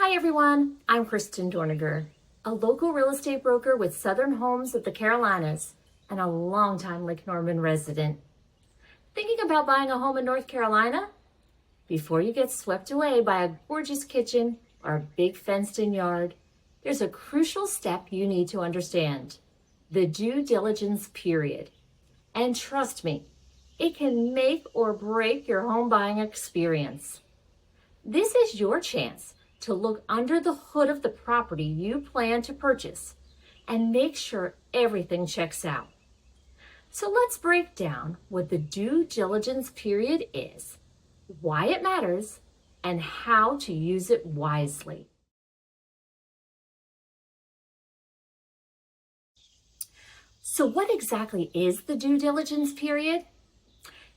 Hi everyone, I'm Cristin Dorninger, a local real estate broker with Southern Homes of the Carolinas and a longtime Lake Norman resident. Thinking about buying a home in North Carolina? Before you get swept away by a gorgeous kitchen or a big fenced-in yard, there's a crucial step you need to understand: the due diligence period. And trust me, it can make or break your home buying experience. This is your chance to look under the hood of the property you plan to purchase and make sure everything checks out. So let's break down what the due diligence period is, why it matters, and how to use it wisely. So what exactly is the due diligence period?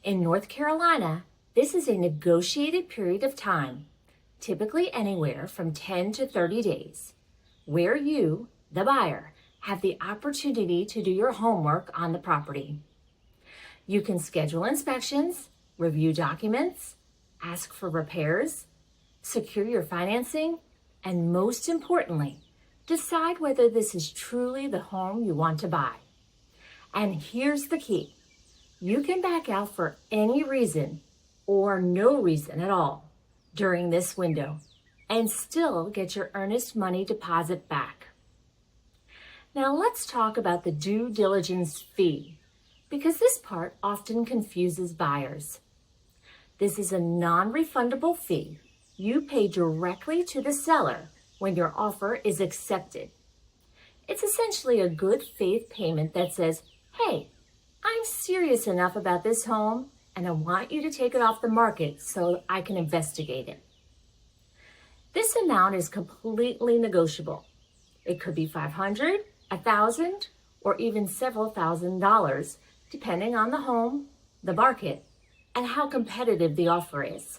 In North Carolina, this is a negotiated period of time, typically anywhere from 10 to 30 days, where you, the buyer, have the opportunity to do your homework on the property. You can schedule inspections, review documents, ask for repairs, secure your financing, and most importantly, decide whether this is truly the home you want to buy. And here's the key: you can back out for any reason or no reason at all during this window and still get your earnest money deposit back. Now let's talk about the due diligence fee, because this part often confuses buyers. This is a non-refundable fee you pay directly to the seller when your offer is accepted. It's essentially a good faith payment that says, hey, I'm serious enough about this home and I want you to take it off the market so I can investigate it. This amount is completely negotiable. It could be $500, $1,000, or even several $1,000s, depending on the home, the market, and how competitive the offer is.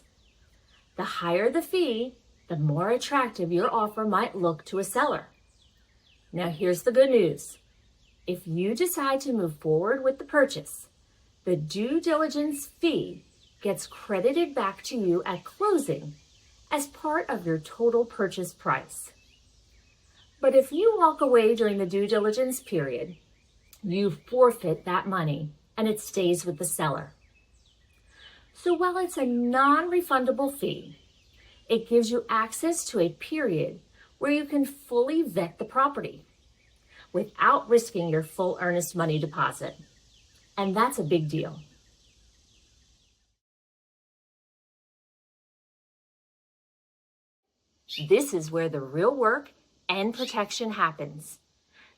The higher the fee, the more attractive your offer might look to a seller. Now here's the good news. If you decide to move forward with the purchase, the due diligence fee gets credited back to you at closing as part of your total purchase price. But if you walk away during the due diligence period, you forfeit that money and it stays with the seller. So while it's a non-refundable fee, it gives you access to a period where you can fully vet the property without risking your full earnest money deposit. And that's a big deal. This is where the real work and protection happens.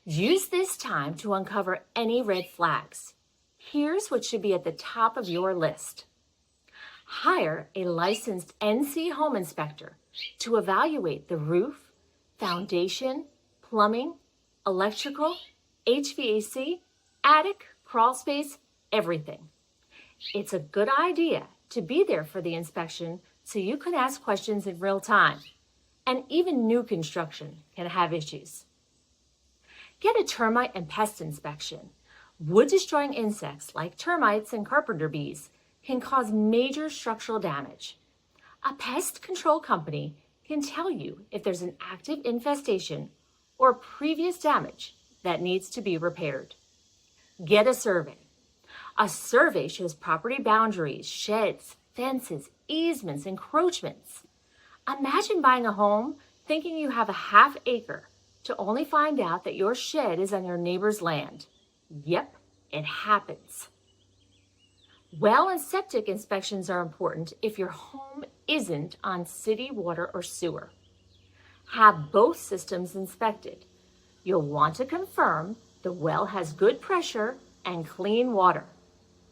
Use this time to uncover any red flags. Here's what should be at the top of your list. Hire a licensed NC home inspector to evaluate the roof, foundation, plumbing, electrical, HVAC, attic, crawl space, everything. It's a good idea to be there for the inspection so you can ask questions in real time. And even new construction can have issues. Get a termite and pest inspection. Wood-destroying insects like termites and carpenter bees can cause major structural damage. A pest control company can tell you if there's an active infestation or previous damage that needs to be repaired. Get a survey. A survey shows property boundaries, sheds, fences, easements, encroachments. Imagine buying a home thinking you have a half acre to only find out that your shed is on your neighbor's land. Yep, it happens. Well and septic inspections are important if your home isn't on city water or sewer. Have both systems inspected. You'll want to confirm the well has good pressure and clean water,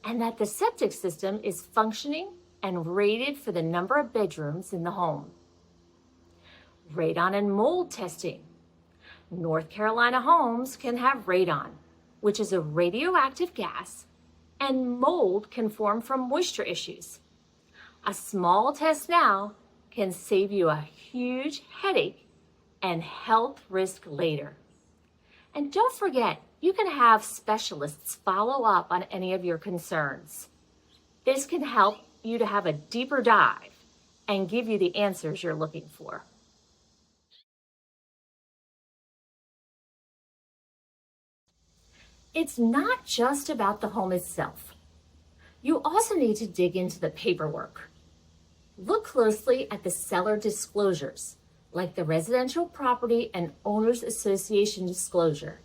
and that the septic system is functioning and rated for the number of bedrooms in the home. Radon and mold testing. North Carolina homes can have radon, which is a radioactive gas, and mold can form from moisture issues. A small test now can save you a huge headache and health risk later. And don't forget, you can have specialists follow up on any of your concerns. This can help you to have a deeper dive and give you the answers you're looking for. It's not just about the home itself. You also need to dig into the paperwork. Look closely at the seller disclosures, like the Residential Property and Owners Association disclosure,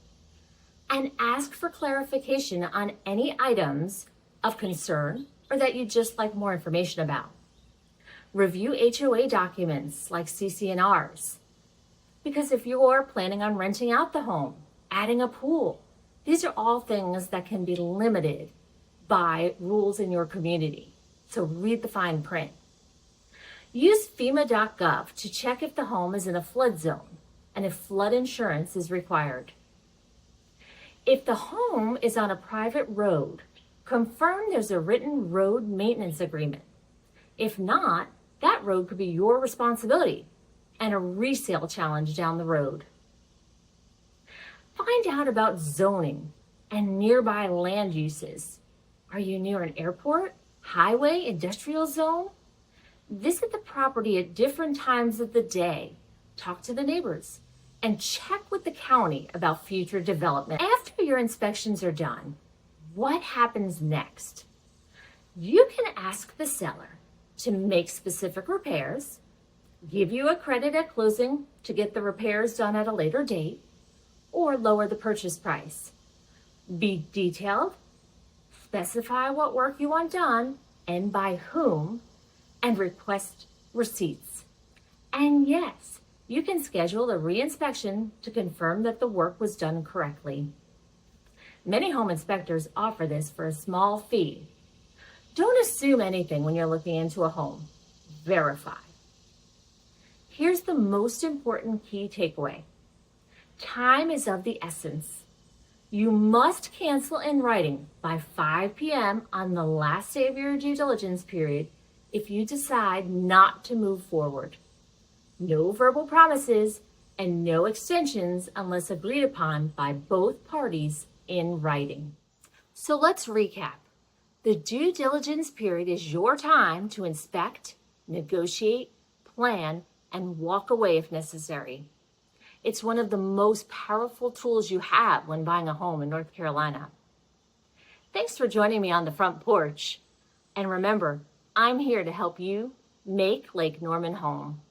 and ask for clarification on any items of concern or that you'd just like more information about. Review HOA documents like CC&Rs, because if you're planning on renting out the home, adding a pool, these are all things that can be limited by rules in your community. So read the fine print. Use FEMA.gov to check if the home is in a flood zone and if flood insurance is required. If the home is on a private road, confirm there's a written road maintenance agreement. If not, that road could be your responsibility and a resale challenge down the road. Find out about zoning and nearby land uses. Are you near an airport, highway, industrial zone? Visit the property at different times of the day. Talk to the neighbors and check with the county about future development. After your inspections are done, what happens next? You can ask the seller to make specific repairs, give you a credit at closing to get the repairs done at a later date, or lower the purchase price. Be detailed, specify what work you want done and by whom, and request receipts. And yes, you can schedule a re-inspection to confirm that the work was done correctly. Many home inspectors offer this for a small fee. Don't assume anything when you're looking into a home. Verify. Here's the most important key takeaway. Time is of the essence. You must cancel in writing by 5 p.m. on the last day of your due diligence period if you decide not to move forward. No verbal promises and no extensions unless agreed upon by both parties in writing. So let's recap. The due diligence period is your time to inspect, negotiate, plan, and walk away if necessary. It's one of the most powerful tools you have when buying a home in North Carolina. Thanks for joining me on the front porch. And remember, I'm here to help you make Lake Norman home.